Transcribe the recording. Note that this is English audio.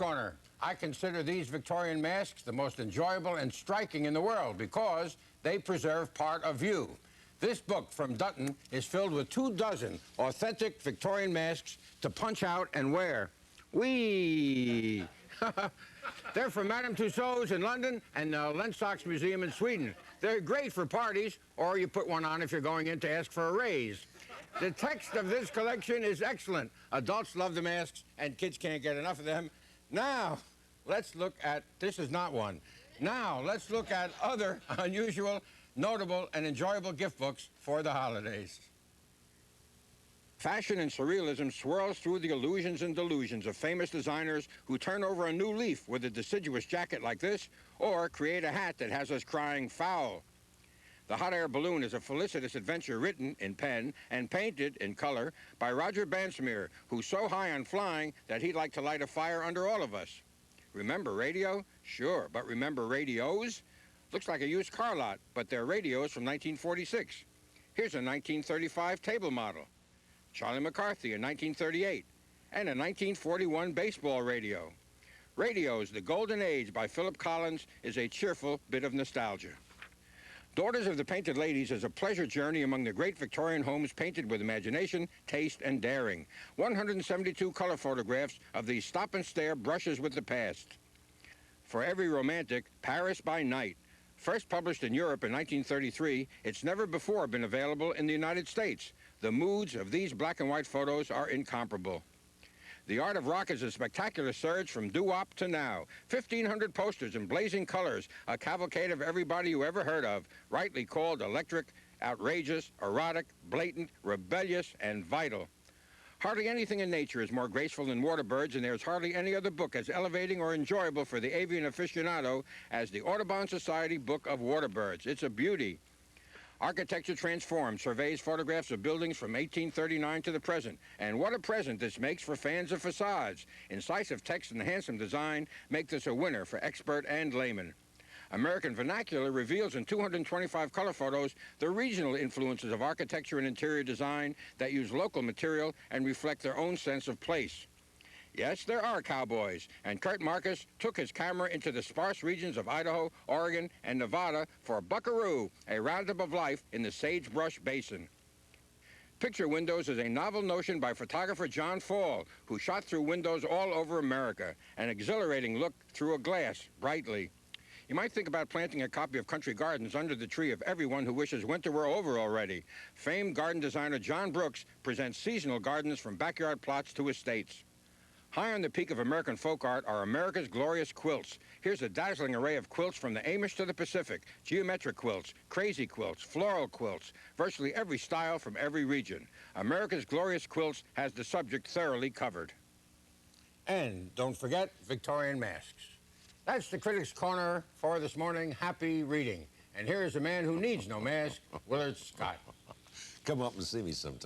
Corner. I consider these Victorian masks the most enjoyable and striking in the world because they preserve part of you. This book from Dutton is filled with 24 authentic Victorian masks to punch out and wear. Whee! They're from Madame Tussauds in London and the Lenstock's Museum in Sweden. They're great for parties, or you put one on if you're going in to ask for a raise. The text of this collection is excellent. Adults love the masks, and kids can't get enough of them. Now, let's look at, this is not one. Now, let's look at other unusual, notable, and enjoyable gift books for the holidays. Fashion and surrealism swirls through the illusions and delusions of famous designers who turn over a new leaf with a deciduous jacket like this, or create a hat that has us crying foul. The Hot Air Balloon is a felicitous adventure written in pen and painted in color by Roger Bansmere, who's so high on flying that he'd like to light a fire under all of us. Remember radio? Sure, but remember radios? Looks like a used car lot, but they're radios from 1946. Here's a 1935 table model. Charlie McCarthy in 1938, and a 1941 baseball radio. Radios, The Golden Age by Philip Collins is a cheerful bit of nostalgia. Daughters of the Painted Ladies is a pleasure journey among the great Victorian homes painted with imagination, taste, and daring. 172 color photographs of these stop-and-stare brushes with the past. For every romantic, Paris by Night. First published in Europe in 1933, it's never before been available in the United States. The moods of these black and white photos are incomparable. The Art of Rock is a spectacular surge from doo-wop to now. 1,500 posters in blazing colors, a cavalcade of everybody you ever heard of, rightly called electric, outrageous, erotic, blatant, rebellious, and vital. Hardly anything in nature is more graceful than waterbirds, and there's hardly any other book as elevating or enjoyable for the avian aficionado as the Audubon Society Book of Waterbirds. It's a beauty. Architecture Transformed surveys photographs of buildings from 1839 to the present, and what a present this makes for fans of facades. Incisive text and handsome design make this a winner for expert and layman. American Vernacular reveals in 225 color photos the regional influences of architecture and interior design that use local material and reflect their own sense of place. Yes, there are cowboys, and Kurt Marcus took his camera into the sparse regions of Idaho, Oregon, and Nevada for Buckaroo, a roundup of life in the Sagebrush Basin. Picture windows is a novel notion by photographer John Fall, who shot through windows all over America, an exhilarating look through a glass, brightly. You might think about planting a copy of Country Gardens under the tree of everyone who wishes winter were over already. Famed garden designer John Brooks presents seasonal gardens from backyard plots to estates. High on the peak of American folk art are America's glorious quilts. Here's a dazzling array of quilts from the Amish to the Pacific, geometric quilts, crazy quilts, floral quilts, virtually every style from every region. America's glorious quilts has the subject thoroughly covered. And don't forget Victorian masks. That's the Critics' Corner for this morning. Happy reading. And here is a man who needs no mask, Willard Scott. Come up and see me sometime.